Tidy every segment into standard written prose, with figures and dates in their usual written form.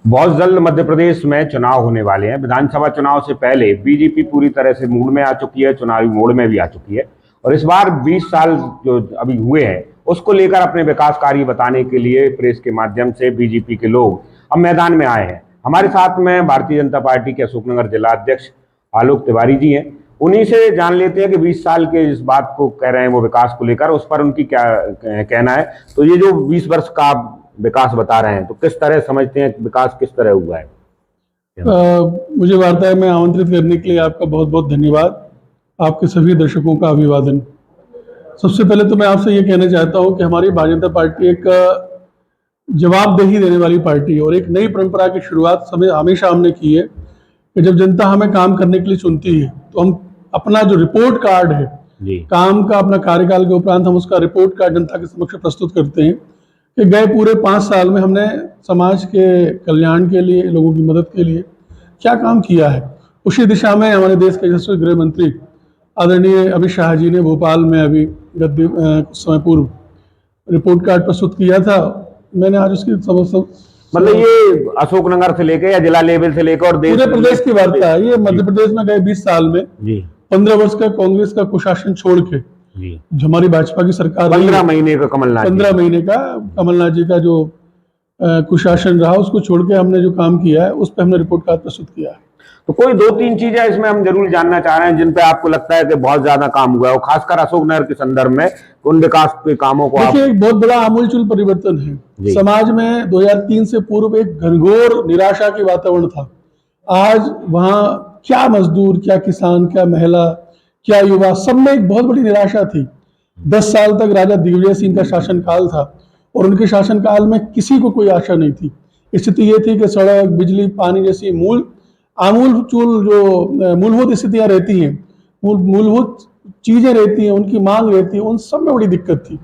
बहुत जल्द मध्य प्रदेश में चुनाव होने वाले हैं। विधानसभा चुनाव से पहले बीजेपी पूरी तरह से मूड में आ चुकी है, चुनावी मोड में भी आ चुकी है और इस बार 20 साल जो अभी हुए हैं उसको लेकर अपने विकास कार्य बताने के लिए प्रेस के माध्यम से बीजेपी के लोग अब मैदान में आए हैं। हमारे साथ में भारतीय जनता पार्टी के अशोकनगर जिला अध्यक्ष आलोक तिवारी जी हैं। उन्हीं से जान लेते हैं कि 20 साल के इस बात को कह रहे हैं वो विकास को लेकर, उस पर उनकी क्या कहना है। तो ये जो 20 वर्ष का विकास बता रहे हैं तो किस तरह समझते हैं, विकास किस तरह हुआ है? मुझे वार्ता में आमंत्रित करने के लिए आपका बहुत बहुत धन्यवाद। आपके सभी दर्शकों का अभिवादन। सबसे पहले तो मैं आपसे ये कहना चाहता हूँ कि हमारी भारतीय जनता पार्टी एक जवाबदेही देने वाली पार्टी है और एक नई परंपरा की शुरुआत हमेशा हमने की है कि जब जनता हमें काम करने के लिए चुनती है तो हम अपना जो रिपोर्ट कार्ड है काम का, अपना कार्यकाल के उपरांत हम उसका रिपोर्ट कार्ड जनता के समक्ष प्रस्तुत करते हैं कि गए पूरे 5 साल में हमने समाज के कल्याण के लिए, लोगों की मदद के लिए क्या काम किया है। उसी दिशा में हमारे देश के यशस्वी गृह मंत्री आदरणीय अमित शाह जी ने भोपाल में अभी कुछ समय पूर्व रिपोर्ट कार्ड प्रस्तुत किया था। मैंने आज उसकी मतलब ये अशोकनगर से लेकर या जिला लेवल से लेकर और पूरे प्रदेश की वार्ता है। ये मध्य प्रदेश में गए 20 साल में 15 वर्ष का कांग्रेस का कुशासन छोड़ के जो हमारी भाजपा की सरकार 15 महीने का कमलनाथ 15 महीने का कमलनाथ जी का जो कुशासन रहा उसको छोड़ के हमने जो काम किया है उस पर हमने रिपोर्ट कार्ड प्रस्तुत किया है। तो कोई 2-3 चीजें इसमें हम जरूर जानना चाह रहे हैं जिन पे आपको लगता है कि बहुत ज्यादा काम हुआ है और खासकर अशोकनगर के संदर्भ में उन विकास के कामों को। देखिए, एक बहुत बड़ा आमूलचूल परिवर्तन है समाज में। 2003 से पूर्व एक घनघोर निराशा की वातावरण था। आज वहां क्या मजदूर, क्या किसान, क्या महिला, क्या युवा, सब में एक बहुत बड़ी निराशा थी। 10 साल तक राजा दिग्विजय सिंह का शासनकाल था और उनके शासनकाल में किसी को कोई आशा नहीं थी। स्थिति ये थी कि सड़क, बिजली, पानी जैसी आमूलचूल जो मूलभूत स्थितियां रहती हैं, मूलभूत चीजें रहती हैं, उनकी मांग रहती है, उन सब में बड़ी दिक्कत थी।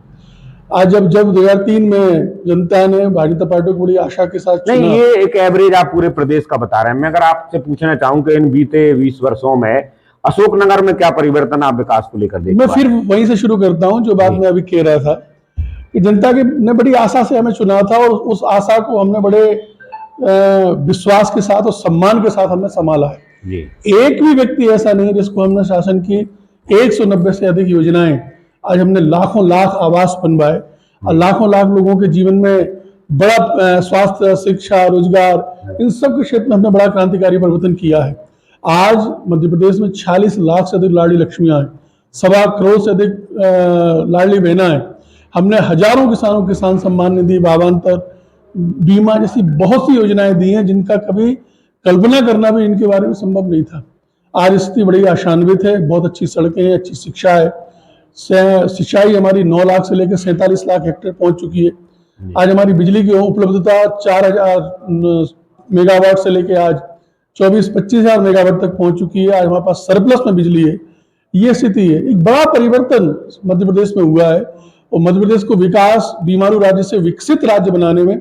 आज जब 2003 में जनता ने भारतीय जनता पार्टी को बड़ी आशा के साथ नहीं, ये एक एवरेज आप पूरे प्रदेश का बता रहे हैं। मैं अगर आपसे पूछना चाहूं कि इन बीते 20 वर्षों में अशोकनगर में क्या परिवर्तन आप विकास को लेकर देख? मैं फिर वहीं से शुरू करता हूं जो बात मैं अभी कह रहा था कि जनता ने बड़ी आशा से हमें चुना था और उस आशा को हमने बड़े विश्वास के साथ और सम्मान के साथ हमने संभाला है। एक भी व्यक्ति ऐसा नहीं है जिसको हमने शासन की 190 से अधिक योजनाएं, आज हमने लाखों लाख आवास बनवाए और लाखों लाख लोगों के जीवन में बड़ा स्वास्थ्य, शिक्षा, रोजगार, इन सब के क्षेत्र में हमने बड़ा क्रांतिकारी परिवर्तन किया है। आज मध्य प्रदेश में 46 लाख से अधिक लाडली लक्ष्मियां हैं, 1.25 करोड़ से अधिक लाडली बहना है। हमने हजारों किसानों को किसान सम्मान निधि, भावांतर, बीमा जैसी बहुत सी योजनाएं दी हैं जिनका कभी कल्पना करना भी इनके बारे में संभव नहीं था। आज स्थिति बड़ी आशान्वित है। बहुत अच्छी सड़कें हैं, अच्छी शिक्षा है, सिंचाई हमारी 9 लाख से लेकर 47 लाख हेक्टेयर पहुंच चुकी है। आज हमारी बिजली की उपलब्धता 4000 मेगावाट से लेकर आज 24-25 हजार मेगावाट तक पहुंच चुकी है। आज हमारे पास सरप्लस में बिजली है। ये स्थिति है। एक बड़ा परिवर्तन मध्य प्रदेश में हुआ है और मध्य प्रदेश को विकास, बीमारू राज्य से विकसित राज्य बनाने में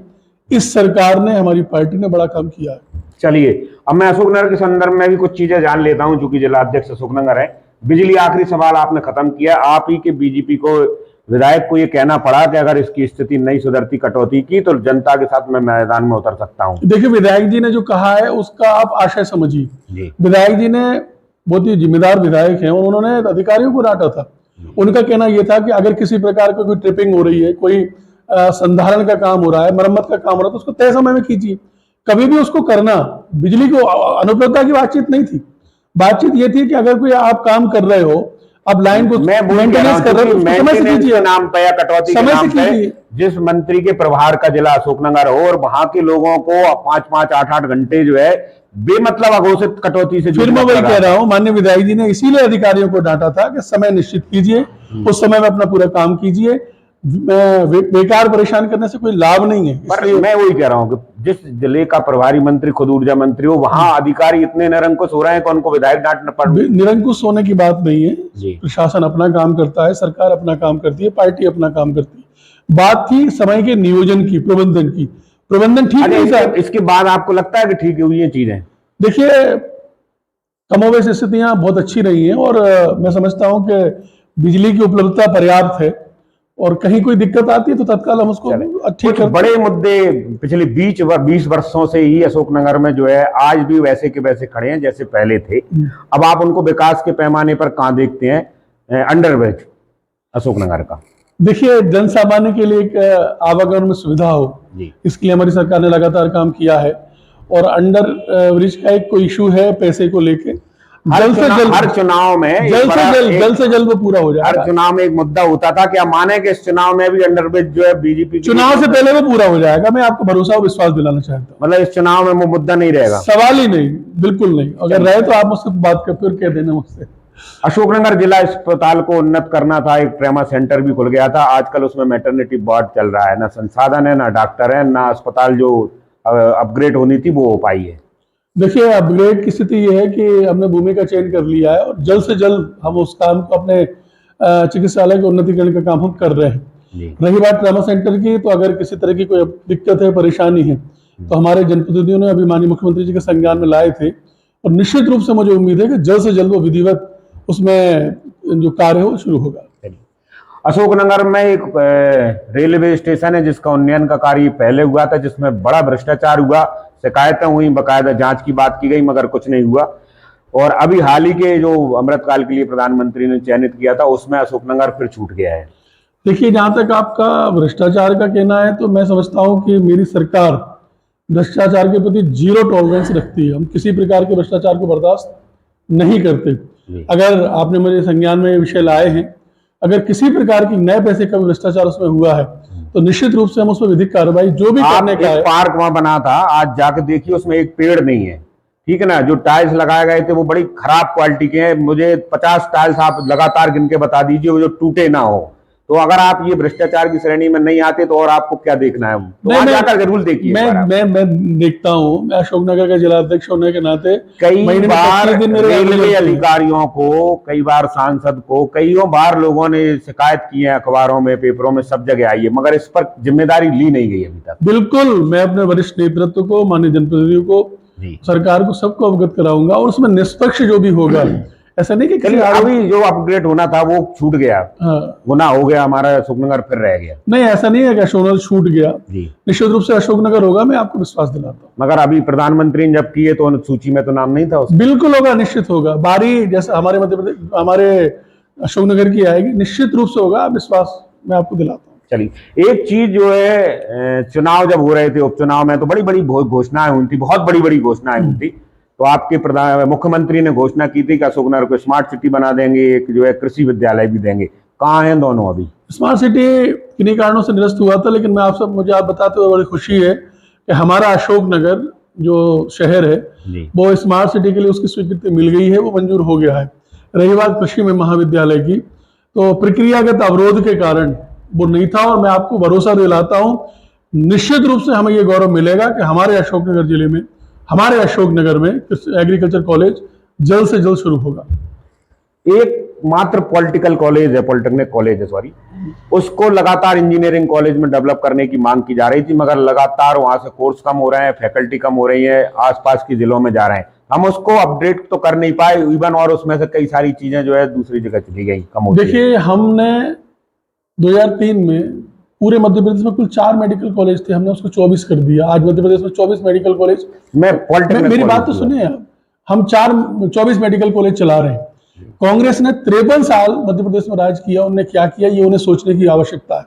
इस सरकार ने, हमारी पार्टी ने बड़ा काम किया है। चलिए, अब मैं अशोकनगर के संदर्भ में भी कुछ चीजें जान लेता हूं, चूंकि जिला अध्यक्ष अशोकनगर है। बिजली, आखिरी सवाल आपने खत्म किया। आप ही के बीजेपी को, विधायक को ये कहना पड़ा कि अगर इसकी स्थिति नहीं सुधरती, कटौती की, तो जनता के साथ मैं मैदान में उतर सकता हूं। देखिए, विधायक जी ने जो कहा है उसका आप आशय समझिए। विधायक जी ने बहुत ही जिम्मेदार विधायक हैं और उन्होंने अधिकारियों को डांटा था। उनका कहना यह था कि अगर किसी प्रकार की कोई ट्रिपिंग हो रही है, कोई संधारण का काम हो रहा है, मरम्मत का काम हो रहा है, तो उसको तय समय में कीजिए। कभी भी उसको करना, बिजली को अनुपलब्धता की बातचीत नहीं थी। बातचीत ये थी कि अगर कोई आप काम कर रहे हो, आप लाइन को मेंटेनेंस कर रहे हो, समय से कीजिए, नाम पे या कटौती के नाम पे जिस मंत्री के प्रभार का जिला अशोकनगर हो और वहां के लोगों को 5-5, 8-8 घंटे जो है बेमतलब अघोषित कटौती से, फिर मैं वही कह रहा हूं, माननीय विधायक जी ने इसीलिए अधिकारियों को डांटा था कि समय निश्चित कीजिए, उस समय में अपना पूरा काम कीजिए। बेकार परेशान करने से कोई लाभ नहीं है। पर मैं वही कह रहा हूँ कि जिस जिले का प्रभारी मंत्री खुद ऊर्जा मंत्री हो, वहां अधिकारी इतने निरंकुश हो रहे हैं कि उनको विधायक डांटना पड़ रहा है। निरंकुश होने की बात नहीं है। प्रशासन अपना काम करता है, सरकार अपना काम करती है, पार्टी अपना काम करती है। बात थी समय के नियोजन की, प्रबंधन की। प्रबंधन ठीक नहीं था। इसके बाद आपको लगता है कि ठीक हुई ये चीजें? देखिए, कमोबेश स्थितियां बहुत अच्छी रही हैं और मैं समझता हूं कि बिजली की उपलब्धता पर्याप्त है। और कहीं कोई दिक्कत आती है तो तत्काल हम उसको ठीक कुछ करते बड़े मुद्दे पिछले 20 वर्षों से ही अशोकनगर में जो है आज भी वैसे के वैसे खड़े हैं जैसे पहले थे। अब आप उनको विकास के पैमाने पर कहाँ देखते हैं अंडरब्रिज अशोकनगर का? देखिए, जन सामान्य के लिए एक आवागमन में सुविधा हो, इसके लिए हमारी सरकार ने लगातार काम किया है। और अंडर ब्रिज का एक कोई इशू है पैसे को लेके, हर चुनाव में जल्द से जल्द वो पूरा हो जाए। हर चुनाव में एक मुद्दा होता था कि आप माने कि इस चुनाव में भी अंडरब्रिज जो है बीजेपी चुनाव से पहले वो पूरा हो जाएगा। मैं आपको भरोसा और विश्वास दिलाना चाहता हूँ। मतलब इस चुनाव में वो मुद्दा नहीं रहेगा? सवाल ही नहीं, बिल्कुल नहीं। अगर रहे तो आप मुझसे बात कर फिर कह देना मुझसे। अशोकनगर जिला अस्पताल को उन्नत करना था, एक ट्रेमा सेंटर भी खुल गया था। आजकल उसमें मैटरनिटी वार्ड चल रहा है, ना संसाधन है, ना डॉक्टर है, ना अस्पताल जो अपग्रेड होनी थी वो हो पाई है। देखिए, अपग्रेड की स्थिति ये है कि हमने भूमि का चयन कर लिया है और जल्द से जल्द हम उस काम को अपने चिकित्सालय के उन्नतीकरण का काम हम कर रहे हैं। रही बात ट्रामा सेंटर की, तो अगर किसी तरह की कोई दिक्कत है, परेशानी है, तो हमारे जनप्रतिनिधियों ने अभी माननीय मुख्यमंत्री जी के संज्ञान में लाए थे और निश्चित रूप से मुझे उम्मीद है कि जल्द से जल्द वो विधिवत उसमें जो कार्य हो शुरू होगा। अशोकनगर में एक रेलवे स्टेशन है जिसका उन्नयन का कार्य पहले हुआ था, जिसमें बड़ा भ्रष्टाचार हुआ, शिकायतें हुई, बकायदा जांच की बात की गई, मगर कुछ नहीं हुआ। और अभी हाल ही के जो अमृतकाल के लिए प्रधानमंत्री ने चयनित किया था उसमें अशोकनगर फिर छूट गया है। देखिए, जहां तक आपका भ्रष्टाचार का कहना है तो मैं समझता हूं कि मेरी सरकार भ्रष्टाचार के प्रति 0 टॉलरेंस रखती है। हम किसी प्रकार के भ्रष्टाचार को बर्दाश्त नहीं करते। अगर आपने मेरे संज्ञान में विषय लाए हैं, अगर किसी प्रकार की नए पैसे का भ्रष्टाचार उसमें हुआ है तो निश्चित रूप से हम उसमें विधिक कार्रवाई जो भी करने का है। पार्क वहां बना था, आज जाके देखिए उसमें एक पेड़ नहीं है, ठीक है ना। जो टाइल्स लगाए गए थे वो बड़ी खराब क्वालिटी के हैं। मुझे 50 टाइल्स आप लगातार गिन के बता दीजिए वो जो टूटे ना हो। तो अगर आप ये भ्रष्टाचार की श्रेणी में नहीं आते तो और आपको क्या देखना है? तो वहां जाकर जरूर देखिए। मैं देखता हूँ, मैं अशोकनगर का जिला अध्यक्ष होने के नाते कई बार रेलवे अधिकारियों को, कई बार सांसद को, कई बार लोगों ने शिकायत की है, अखबारों में, पेपरों में, सब जगह आई है, मगर इस पर जिम्मेदारी ली नहीं गई अभी तक। बिल्कुल, मैं अपने वरिष्ठ नेतृत्व को, माननीय जनप्रतिनिधियों को, सरकार को, सबको अवगत कराऊंगा और उसमें निष्पक्ष जो भी होगा, ऐसा नहीं कि अभी जो अपग्रेड होना था वो छूट गया, गुना हो गया, हमारा अशोकनगर फिर रह गया। नहीं, ऐसा नहीं है कि अशोकनगर छूट गया, निश्चित रूप से अशोकनगर होगा, मैं आपको विश्वास दिलाता हूँ। मगर अभी प्रधानमंत्री ने जब किए तो सूची में तो नाम नहीं था उसका। बिल्कुल होगा, निश्चित होगा। बारी जैसे हमारे मध्य प्रदेश, हमारे अशोकनगर की आएगी, निश्चित रूप से होगा, विश्वास मैं आपको दिलाता हूँ। चलिए, एक चीज जो है, चुनाव जब हो रहे थे, उपचुनाव में तो बड़ी बड़ी घोषणाएं हुई थी, बहुत बड़ी बड़ी घोषणाएं हुई थी। तो आपके मुख्यमंत्री ने घोषणा की थी कि अशोकनगर को स्मार्ट सिटी बना देंगे, एक जो है कृषि विद्यालय भी देंगे। कहाँ हैं दोनों अभी? स्मार्ट सिटी किन्हीं कारणों से निरस्त हुआ था, लेकिन मैं मुझे आप बताते हुए बड़ी खुशी है कि हमारा अशोकनगर जो शहर है वो स्मार्ट सिटी के लिए उसकी स्वीकृति मिल गई है, वो मंजूर हो गया है। रही बात कृषि में महाविद्यालय की, तो प्रक्रियागत अवरोध के कारण वो नहीं था और मैं आपको भरोसा दिलाता हूँ निश्चित रूप से हमें ये गौरव मिलेगा कि हमारे अशोकनगर जिले में, हमारे अशोकनगर में एग्रीकल्चर कॉलेज जल्द से जल्द शुरू होगा। एक मात्र पॉलिटेक्निक कॉलेज है, सॉरी, उसको लगातार इंजीनियरिंग कॉलेज में डेवलप करने की मांग की जा रही थी, मगर लगातार वहां से कोर्स कम हो रहे हैं, फैकल्टी कम हो रही है, आसपास के जिलों में जा रहे हैं। हम उसको अपडेट तो कर नहीं पाए इवन, और उसमें से कई सारी चीजें जो है दूसरी जगह चली गई, कम हो। देखिए, हमने 2003 में पूरे मध्य प्रदेश में कुल 4 मेडिकल कॉलेज थे, हमने उसको 24 कर दिया। आज मध्य प्रदेश में 24 मेडिकल कॉलेज। मेरी बात तो सुनिए, हम 24 मेडिकल कॉलेज चला रहे हैं। कांग्रेस ने 53 साल मध्य प्रदेश में राज किया, उन्हें क्या किया ये उन्हें सोचने की आवश्यकता है।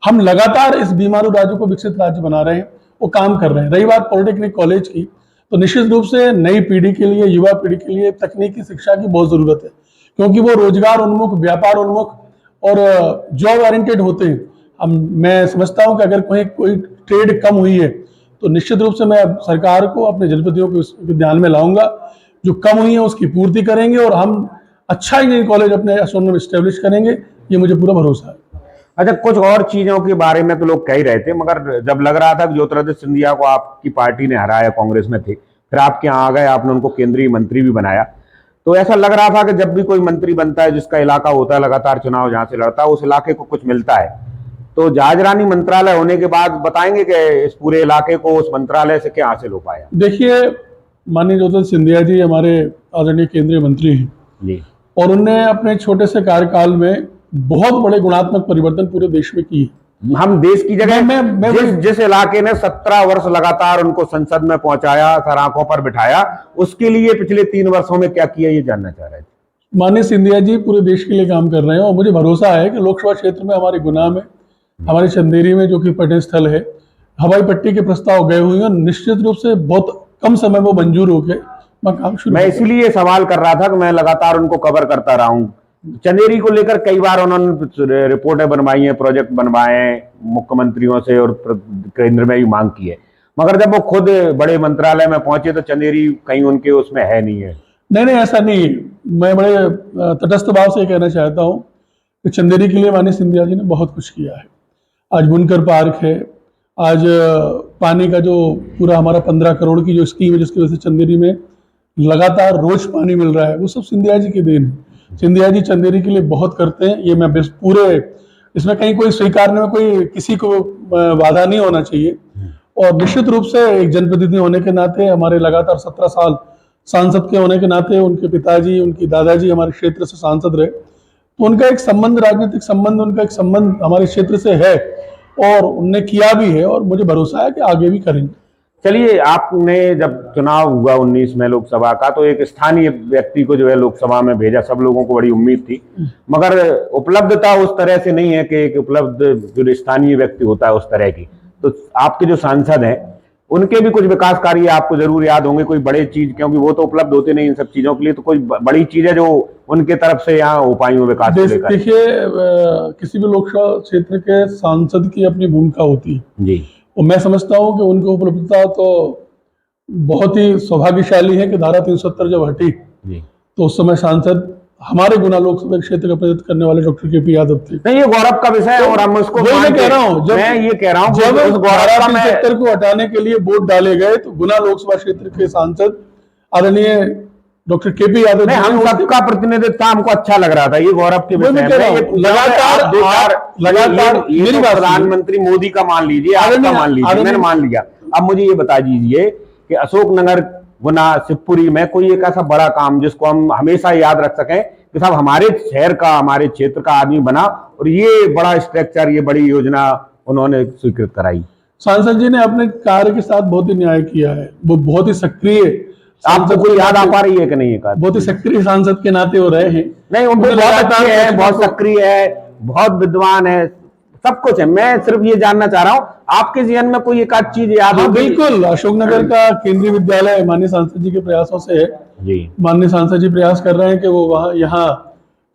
हम लगातार इस बीमारू राज्य को विकसित राज्य बना रहे हैं, वो काम कर रहे हैं। रही बात पॉलिटेक्निक कॉलेज की, तो निश्चित रूप से नई पीढ़ी के लिए, युवा पीढ़ी के लिए तकनीकी शिक्षा की बहुत जरूरत है, क्योंकि वो रोजगार उन्मुख, व्यापार उन्मुख और जॉब ओरिएंटेड होते हैं। मैं समझता हूं कि अगर कोई ट्रेड कम हुई है तो निश्चित रूप से मैं सरकार को, अपने जनप्रतिनिधियों को ध्यान में लाऊंगा, जो कम हुई है उसकी पूर्ति करेंगे और हम अच्छा इंजीनियरिंग कॉलेज अपने अशोकनगर में स्टैब्लिश करेंगे, ये मुझे पूरा भरोसा है। अच्छा, कुछ और चीजों के बारे में तो लोग कह ही रहे थे, मगर जब लग रहा था कि ज्योतिरादित्य सिंधिया को आपकी पार्टी ने हराया, कांग्रेस में थे, फिर आपके यहाँ आ गए, आपने उनको केंद्रीय मंत्री भी बनाया, तो ऐसा लग रहा था कि जब भी कोई मंत्री बनता है, जिसका इलाका होता है, लगातार चुनाव जहां से लड़ता है, उस इलाके को कुछ मिलता है। तो जहाजरानी मंत्रालय होने के बाद बताएंगे कि इस पूरे इलाके को उस मंत्रालय से क्या हासिल हो पाया? देखिए, माननीय ज्योतिरादित्य सिंधिया जी हमारे आदरणीय केंद्रीय मंत्री हैं जी, और उन्होंने अपने छोटे से कार्यकाल में बहुत बड़े गुणात्मक परिवर्तन पूरे देश में किए। हम देश की जगह मैं जिस इलाके ने 17 वर्ष लगातार उनको संसद में पहुंचाया, सर आंखों पर बिठाया, उसके लिए पिछले 3 वर्षों में क्या किया, ये जानना चाह रहे थे। माननीय सिंधिया जी पूरे देश के लिए काम कर रहे हैं और मुझे भरोसा है कि लोकसभा क्षेत्र में हमारे गुना में, हमारे चंदेरी में, जो कि पर्यटन स्थल है, हवाई पट्टी के प्रस्ताव गए हुए हैं। निश्चित रूप से बहुत कम समय वो मंजूर हो गए, काम शुरू। मैं इसीलिए सवाल कर रहा था कि मैं लगातार उनको कवर करता रहा हूं। चंदेरी को लेकर कई बार उन्होंने रिपोर्टें बनवाई हैं, प्रोजेक्ट बनवाए हैं मुख्यमंत्रियों से, और केंद्र में भी मांग की है, मगर जब वो खुद बड़े मंत्रालय में पहुंचे तो चंदेरी कहीं उनके उसमें है नहीं है। नहीं, ऐसा नहीं है। मैं बड़े तटस्थ भाव से कहना चाहता हूँ कि चंदेरी के लिए माननीय सिंधिया जी ने बहुत कुछ किया है। आज बुनकर पार्क है, आज पानी का जो पूरा हमारा 15 करोड़ की जो स्कीम है, जिसकी वजह से चंदेरी में लगातार रोज पानी मिल रहा है, वो सब सिंधिया जी की देन है। सिंधिया जी चंदेरी के लिए बहुत करते हैं, ये मैं पूरे इसमें कहीं कोई स्वीकारने में कोई किसी को बाधा नहीं होना चाहिए। और निश्चित रूप से एक जनप्रतिनिधि होने के नाते, हमारे लगातार 17 साल सांसद के होने के नाते, उनके पिताजी, उनकी दादाजी हमारे क्षेत्र से सांसद रहे, तो उनका एक संबंध, राजनीतिक संबंध, उनका एक संबंध हमारे क्षेत्र से है और उनने किया भी है और मुझे भरोसा है कि आगे भी करेंगे। चलिए, आपने जब चुनाव हुआ 19 में लोकसभा का, तो एक स्थानीय व्यक्ति को जो है लोकसभा में भेजा, सब लोगों को बड़ी उम्मीद थी, मगर उपलब्धता उस तरह से नहीं है कि एक उपलब्ध जो स्थानीय व्यक्ति होता है उस तरह की। तो आपके जो सांसद हैं उनके भी कुछ विकास कार्य आपको जरूर याद होंगे, कोई बड़े चीज, क्योंकि वो तो उपलब्ध होते नहीं इन सब चीजों के लिए, तो कोई बड़ी चीज है जो उनके तरफ से यहाँ हो पाई हो विकास को लेकर? देखिए, किसी भी लोकसभा क्षेत्र के सांसद की अपनी भूमिका होती है जी, और मैं समझता हूँ कि उनकी उपलब्धता तो बहुत ही सौभाग्यशाली है कि धारा 370 जब हटी जी, तो उस समय सांसद हमारे गुना लोकसभा क्षेत्र का प्रतिनिधित्व करने वाले डॉक्टर केपी यादव थे। नहीं, ये गौरव का विषय है और हम उसको मैं कह रहा हूँ, मैं ये कह रहा हूँ जब उस गौरव का 370 को हटाने के लिए वोट डाले गए तो गुना लोकसभा क्षेत्र के सांसद आदरणीय डॉक्टर केपी यादव नहीं, हम सबका प्रतिनिधित्व हमको अच्छा लग रहा था, ये गौरव के विषय में। लगातार मेरी बात प्रधानमंत्री मोदी का मान लीजिए, आपका मान लीजिए, मैंने मान लिया। अब मुझे ये बता दीजिए कि अशोकनगर, गुना, शिवपुरी में कोई एक ऐसा बड़ा काम जिसको हम हमेशा याद रख सकें कि साहब हमारे शहर का, हमारे क्षेत्र का आदमी बना और ये बड़ा स्ट्रक्चर, ये बड़ी योजना उन्होंने स्वीकृत कराई। सांसद जी ने अपने कार्य के साथ बहुत ही न्याय किया है, वो बहुत ही सक्रिय, आपको कोई याद आ पा रही है कि नहीं? है बहुत ही सक्रिय सांसद के नाते हो रहे हैं। नहीं, उनको बहुत अच्छे है, बहुत सक्रिय है, बहुत विद्वान है, सब कुछ है। मैं सिर्फ ये जानना चाह रहा हूँ आपके जीवन में कोई एक आध चीज याद? हाँ, बिल्कुल। अशोकनगर का केंद्रीय विद्यालय माननीय सांसद जी के प्रयासों से है जी। माननीय सांसद जी प्रयास कर रहे हैं कि वो वहाँ यहाँ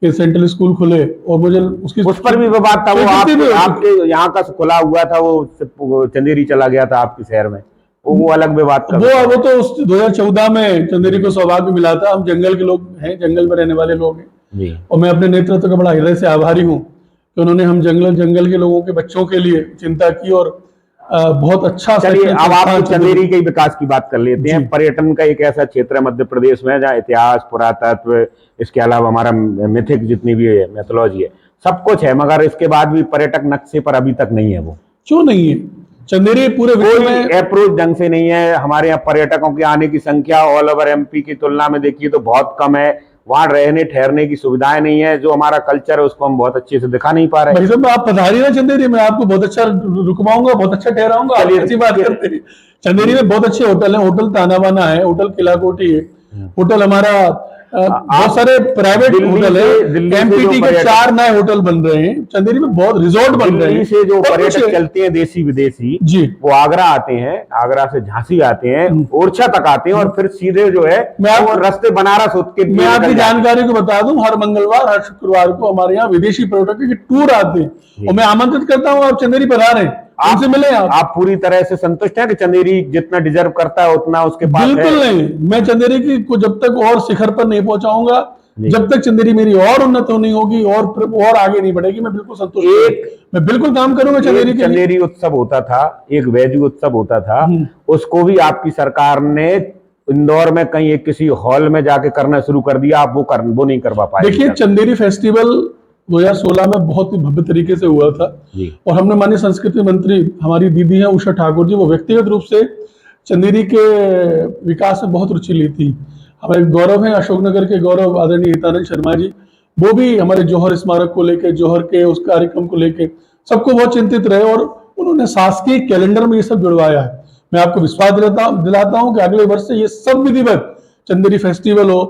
के सेंट्रल स्कूल खुले और मुझे उस पर भी विवाद था। वो आपके यहाँ का खुला हुआ था, वो चंदेरी चला गया था आपके शहर में, वो अलग विवाद था। वो तो 2014 में चंदेरी को सौभाग्य मिला था। हम जंगल के लोग हैं, जंगल में रहने वाले लोग हैं जी। और मैं अपने नेतृत्व का बड़ा हृदय से आभारी हूँ कि उन्होंने हम जंगल के लोगों के बच्चों के लिए चिंता की और बहुत अच्छा। चलिए, अब आप चंदेरी के विकास की बात कर लेते हैं। पर्यटन का एक ऐसा क्षेत्र है मध्य प्रदेश में जहाँ इतिहास, पुरातत्व, इसके अलावा हमारा मिथिक जितनी भी है, मैथोलॉजी है, सब कुछ है, मगर इसके बाद भी पर्यटक नक्शे पर अभी तक नहीं है। वो क्यों नहीं है? चंदेरी पूरे विश्व में अप्रोच ढंग से नहीं है। हमारे यहाँ पर्यटकों के आने की संख्या ऑल ओवर एमपी की तुलना में देखिए तो बहुत कम है। वहां रहने ठहरने की सुविधाएं नहीं है। जो हमारा कल्चर है उसको हम बहुत अच्छे से दिखा नहीं पा रहे। भाई साहब, आप पधारिए ना चंदेरी में, आपको बहुत अच्छा रुकवाऊंगा, बहुत अच्छा ठहराऊंगा। अच्छी बात करते हैं। चंदेरी में बहुत अच्छे होटल है, होटल ताना बाना है, होटल किला कोठी है, होटल हमारा बहुत सारे प्राइवेट होटल है। एमपीटी के 4 नए होटल बन रहे हैं। चंदेरी में बहुत रिजॉर्ट बन रहे हैं। से जो पर्यटक चलते हैं देसी विदेशी जी, वो आगरा आते हैं, आगरा से झांसी आते हैं, ओरछा तक आते हैं और फिर सीधे जो है वो रास्ते बनारस होते हैं। मैं आपकी जानकारी को बता दूं, हर मंगलवार, हर शुक्रवार को हमारे यहाँ विदेशी पर्यटकों के टूर आते हैं और मैं आमंत्रित करता हूँ आप चंदेरी पधारें, आपसे मिले। आप पूरी तरह से संतुष्ट हैं कि चंदेरी जितना डिजर्व करता है उतना उसके पास? बिल्कुल नहीं। मैं चंदेरी की को जब तक और शिखर पर नहीं पहुंचाऊंगा, जब तक चंदेरी मेरी और उन्नत नहीं होगी और आगे नहीं बढ़ेगी, मैं बिल्कुल संतुष्ट मैं बिल्कुल काम करूंगा चंदेरी के। चंदेरी उत्सव होता था, एक वैजू उत्सव होता था, उसको भी आपकी सरकार ने इंदौर में कहीं एक किसी हॉल में जाके करना शुरू कर दिया। आप वो नहीं करवा पाए। देखिए, चंदेरी फेस्टिवल 2016 में बहुत ही भव्य तरीके से हुआ था और हमने माननीय संस्कृति मंत्री हमारी दीदी हैं उषा ठाकुर जी, वो व्यक्तिगत रूप से चंदेरी के विकास में बहुत रुचि ली थी। हमारे गौरव है, अशोकनगर के गौरव आदरणीय हितानंद शर्मा जी, वो भी हमारे जौहर स्मारक को लेके, जौहर के उस कार्यक्रम को लेके सबको बहुत चिंतित रहे और उन्होंने शासकीय कैलेंडर में ये सब जुड़वाया है। मैं आपको विश्वास दिलाता हूं कि अगले वर्ष से ये सब विधिवत, चंदेरी फेस्टिवल हो,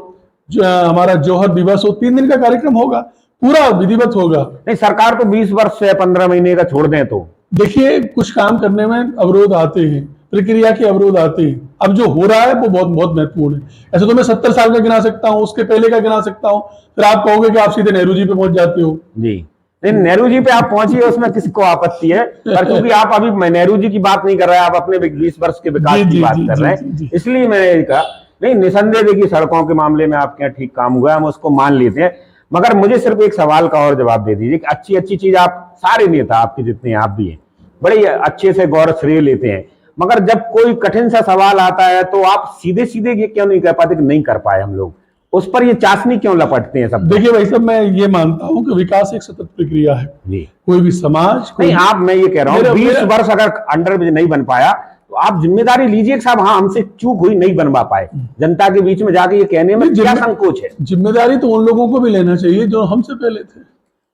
हमारा जौहर दिवस हो, 3 दिन का कार्यक्रम होगा, पूरा विधिवत होगा। नहीं, सरकार तो 20 वर्ष से 15 महीने का छोड़ दें तो देखिए, कुछ काम करने में अवरोध आते हैं, प्रक्रिया के अवरोध आते हैं। अब जो हो रहा है वो बहुत बहुत महत्वपूर्ण है। ऐसे तो मैं 70 साल का गिना सकता हूँ, उसके पहले का गिना सकता हूँ, फिर आप कहोगे कि आप सीधे नेहरू जी पे पहुंच जाते हो। जी, नहीं, नेहरू जी पे आप पहुंचिए, उसमें किसको आपत्ति है, पर क्योंकि आप अभी नेहरू जी की बात नहीं कर रहे हैं, आप अपने 20 वर्ष के विकास की बात कर रहे हैं, इसलिए मैंने कहा। नहीं, निसंदेह देखिए, सड़कों के मामले में आपके यहाँ ठीक काम हुआ है, हम उसको मान लेते हैं, मगर मुझे सिर्फ एक सवाल का और जवाब दे दीजिए कि अच्छी अच्छी चीज आप सारे नेता आपके जितने आप भी हैं बड़े अच्छे से गौर श्रेय लेते हैं, मगर जब कोई कठिन सा सवाल आता है तो आप सीधे सीधे ये क्यों नहीं कह पाते कि नहीं कर पाए हम लोग, उस पर ये चाशनी क्यों लपटते हैं सब? देखिए भाई साहब, मैं ये मानता हूं कि विकास एक सतत प्रक्रिया है जी। कोई भी समाज नहीं, आप, मैं ये कह रहा हूँ 20 वर्ष अगर अंडर ब्रिज नहीं बन पाया तो आप जिम्मेदारी लीजिए कि साहब हाँ हमसे चूक हुई, नहीं बनवा पाए, जनता के बीच में जाके ये कहने में क्या संकोच है? जिम्मेदारी तो उन लोगों को भी लेना चाहिए जो हमसे पहले थे।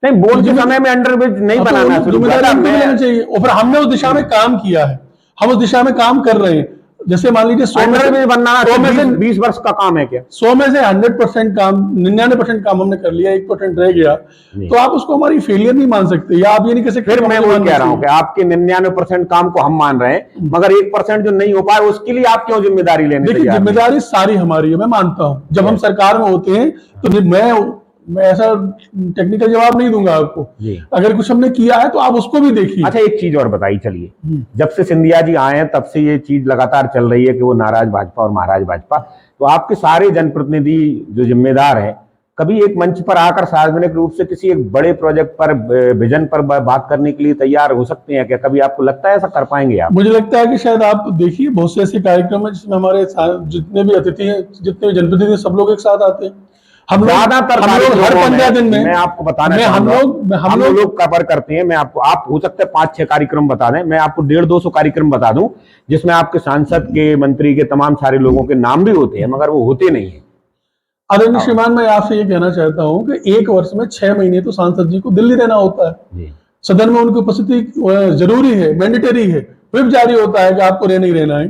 नहीं, बोर्ड के समय में अंडर ब्रिज नहीं बनाना लेना चाहिए, और फिर हमने उस दिशा में काम किया है, हम उस दिशा में काम कर रहे हैं। जैसे मान लीजिए 100 में बनना 20 वर्ष का काम है क्या? 100 में से 100% काम, 99% काम हमने कर लिया, 1% रह गया, तो आप उसको हमारी फेलियर नहीं मान सकते, या आप ये नहीं कह सकते। फिर मैं वो कह रहा हूँ कि आपके 99% काम को हम मान रहे हैं, मगर 1% जो नहीं हो पाए उसके लिए आप क्यों जिम्मेदारी लेने? देखिए, जिम्मेदारी सारी हमारी है, मैं मानता हूँ। जब हम सरकार में होते हैं तो मैं ऐसा टेक्निकल जवाब नहीं दूंगा आपको, अगर कुछ हमने किया है तो आप उसको भी देखिए। अच्छा, एक चीज और बताइए, चलिए, जब से सिंधिया जी आए हैं तब से ये चीज लगातार चल रही है कि वो नाराज भाजपा और महाराज भाजपा, तो आपके सारे जनप्रतिनिधि जो जिम्मेदार हैं कभी एक मंच पर आकर सार्वजनिक रूप से किसी एक बड़े प्रोजेक्ट पर, विजन पर बात करने के लिए तैयार हो सकते हैं क्या? कभी आपको लगता है ऐसा कर पाएंगे आप? मुझे लगता है कि शायद आप देखिए, बहुत से ऐसे कार्यक्रम है जिसमें हमारे जितने भी अतिथि हैं, जितने भी जनप्रतिनिधि, सब लोग एक साथ आते हैं। हम ज्यादातर हर 15 दिन में, मैं आपको बताना चाहूंगा, हम लोग कवर करते हैं। मैं आपको, आप हो सकता है 5-6 कार्यक्रम बता दें, मैं आपको 150-200 कार्यक्रम बता दूं जिसमें आपके सांसद के, मंत्री के, तमाम सारे लोगों के नाम भी होते हैं, मगर वो होते नहीं है। आदरणीय श्रीमान, मैं आपसे ये कहना चाहता हूँ कि 1 वर्ष में 6 महीने तो सांसद जी को दिल्ली रहना होता है, सदन में उनकी उपस्थिति जरूरी है, मैंडेटरी है, व्हिप जारी होता है कि आपको रहना ही रहना है।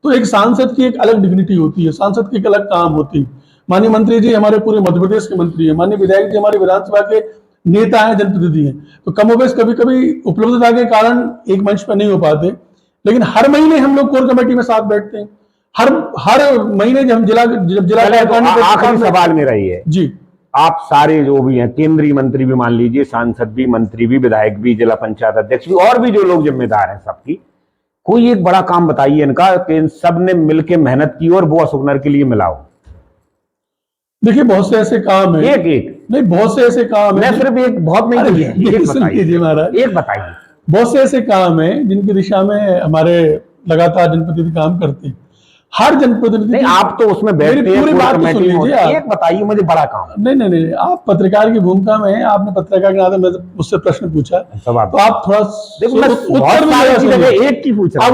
तो एक सांसद की एक अलग डिग्निटी होती है, सांसद की एक अलग काम होती है। माननीय मंत्री जी हमारे पूरे मध्य प्रदेश के मंत्री हैं, माननीय विधायक जी हमारे विधानसभा के नेता हैं, जनप्रतिनिधि हैं, तो कमोबेश कभी कभी उपलब्धता के कारण एक मंच पर नहीं हो पाते, लेकिन हर महीने हम लोग कोर कमेटी में साथ बैठते हैं। हर महीने जब जिला आखिरी सवाल मेरा ये है जी, आप सारे जो भी हैं, केंद्रीय मंत्री भी मान लीजिए, सांसद भी, मंत्री भी, विधायक भी, जिला पंचायत अध्यक्ष भी, और भी जो लोग जिम्मेदार हैं सबकी, कोई एक बड़ा काम बताइए इनका कि इन सब ने मिलकर मेहनत की और वो अशोकनगर के लिए मिलाओ। देखिए, बहुत से ऐसे काम है, एक नहीं, बहुत से ऐसे काम है, सिर्फ एक बहुत नहीं है, एक बताइए। बहुत से ऐसे काम है जिनकी दिशा में हमारे लगातार जनप्रतिनिधि काम करते हैं। हर जनप्रतिनिधि, नहीं, आप तो उसमें बैठते हैं, पूरी बात सुन लीजिए। एक बताइए मुझे बड़ा काम। नहीं, आप पत्रकार की भूमिका में हैं, आपने पत्रकार के नाते मुझसे प्रश्न पूछा, तो आप थोड़ा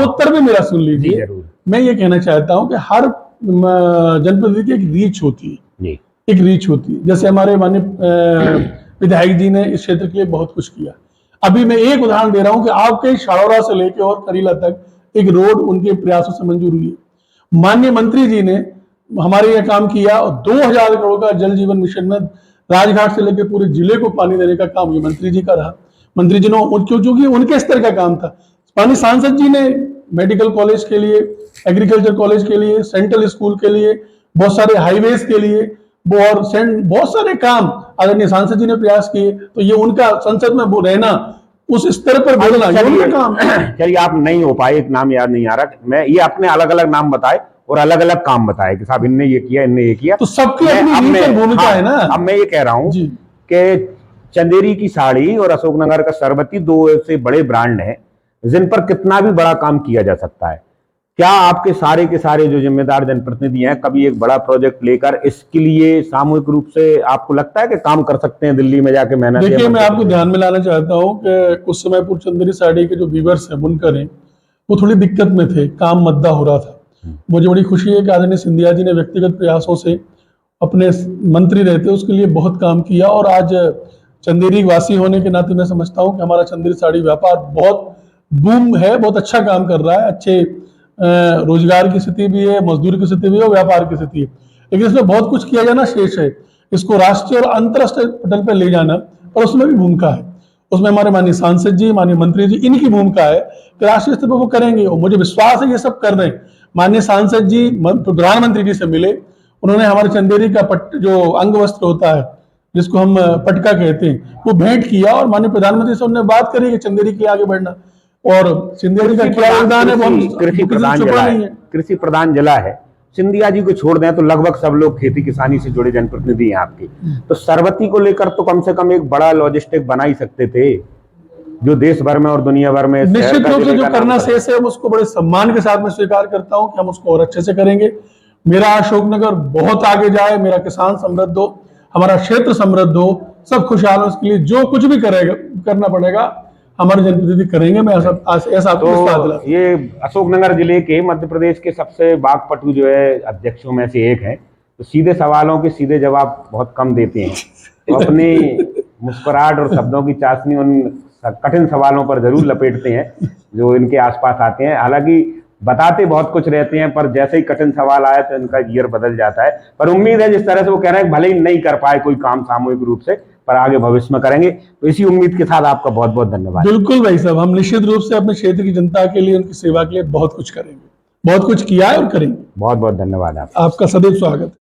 उत्तर भी मेरा सुन लीजिए। मैं ये कहना चाहता हूँ कि हर जनप्रतिनिधि की एक रीच होती है, एक रीच होती है। जैसे हमारे माननीय विधायक जी ने इस क्षेत्र के लिए बहुत कुछ किया। अभी मैं एक उदाहरण दे रहा हूं कि आपके शाड़ौरा से लेकर और करीला तक एक रोड उनके प्रयासों से मंजूर हुई है। माननीय मंत्री जी ने हमारे यहाँ काम किया और 2000 करोड़ का जल जीवन मिशन में राजघाट से लेकर पूरे जिले को पानी देने का काम ये मंत्री जी का रहा। मंत्री जी ने, क्योंकि उनके स्तर का काम था। माननीय सांसद जी ने मेडिकल कॉलेज के लिए, एग्रीकल्चर कॉलेज के लिए, सेंट्रल स्कूल के लिए, बहुत सारे हाईवेज के लिए, बहुत सारे काम आदरणीय सांसद जी ने प्रयास किए। तो ये उनका संसद में वो रहना, उस स्तर पर बोलना, ये उनका काम। चलिए, आप नहीं हो पाए, एक नाम याद नहीं आ रहा, मैं ये अपने अलग अलग नाम बताए और अलग अलग काम बताए कि साहब इनने ये किया, इनने ये किया, तो सबकी अपनी भूमिका है ना। अब मैं ये कह रहा हूं कि चंदेरी की साड़ी और अशोकनगर का शरबती 2 ऐसे बड़े ब्रांड हैं जिन पर कितना भी बड़ा काम किया जा सकता है। क्या आपके सारे के सारे जो जिम्मेदार जनप्रतिनिधि हैं कभी एक बड़ा प्रोजेक्ट लेकर इसके लिए सामूहिक रूप से आपको लगता है कि काम कर सकते हैं दिल्ली में जाके मेहनत? देखिए, मैं आपको ध्यान में लाना चाहता हूं कि कुछ समय पूर्व चंदेरी साड़ी के जो वीवर्स हैं, बुनकर हैं, वो थोड़ी दिक्कत में थे, काम मद्दा हो रहा था। मुझे बड़ी खुशी है कि आदरणीय सिंधिया जी ने व्यक्तिगत प्रयासों से अपने मंत्री रहते उसके लिए बहुत काम किया। और आज चंदेरी वासी होने के नाते मैं समझता हूँ कि हमारा चंदेरी साड़ी व्यापार बहुत बूम है, बहुत अच्छा काम कर रहा है। अच्छे रोजगार की स्थिति भी है, मजदूरी की स्थिति भी है और व्यापार की स्थिति है। लेकिन इसमें बहुत कुछ किया जाना शेष है। इसको राष्ट्रीय और अंतरराष्ट्रीय पटल पर ले जाना, और उसमें भी भूमिका है। उसमें हमारे माननीय सांसद जी, माननीय मंत्री जी, इनकी भूमिका है कि राष्ट्रीय स्तर पर वो करेंगे, और मुझे विश्वास है ये सब कर रहे हैं। माननीय सांसद जी प्रधानमंत्री जी से मिले, उन्होंने हमारे चंदेरी का जो अंग वस्त्र होता है जिसको हम पटका कहते हैं वो भेंट किया, और माननीय प्रधानमंत्री से उन्होंने बात करी कि चंदेरी के आगे बढ़ना, और चंदेरी का क्या योगदान है वो हम कृषि प्रधान जिला है, कृषि प्रधान जिला है। सिंधिया जी को छोड़ दें तो लगभग सब लोग खेती किसानी से जुड़े जनप्रतिनिधि हैं आपके, तो सरबती को लेकर तो कम से कम एक बड़ा लॉजिस्टिक बना ही सकते थे, जो देश भर में और दुनिया भर में। निश्चित रूप से जो करना शेष है हम उसको बड़े सम्मान के साथ में स्वीकार करता हूं कि हम उसको और अच्छे से करेंगे। मेरा अशोकनगर बहुत आगे जाए, मेरा किसान समृद्ध हो, हमारा क्षेत्र समृद्ध हो, सब खुशहाल हो, इसके लिए जो कुछ भी करना पड़ेगा हमारे जनप्रतिनिधि करेंगे। मैं ऐसा तो ये अशोकनगर जिले के मध्य प्रदेश के सबसे बागपटु जो है अध्यक्षों में से एक हैं, तो सीधे सवालों के सीधे जवाब बहुत कम देते हैं, तो अपनी मुस्कुराहट और शब्दों की चाशनी उन कठिन सवालों पर जरूर लपेटते हैं जो इनके आसपास आते हैं। हालांकि बताते बहुत कुछ रहते हैं, पर जैसे ही कठिन सवाल आए तो इनका गियर बदल जाता है। पर उम्मीद है जिस तरह से वो कह रहे हैं, भले ही नहीं कर पाए कोई काम सामूहिक रूप से, पर आगे भविष्य में करेंगे। तो इसी उम्मीद के साथ आपका बहुत बहुत धन्यवाद। बिल्कुल भाई साहब, हम निश्चित रूप से अपने क्षेत्र की जनता के लिए, उनकी सेवा के लिए बहुत कुछ करेंगे, बहुत कुछ किया है और करेंगे। बहुत बहुत धन्यवाद। आपका सदैव स्वागत।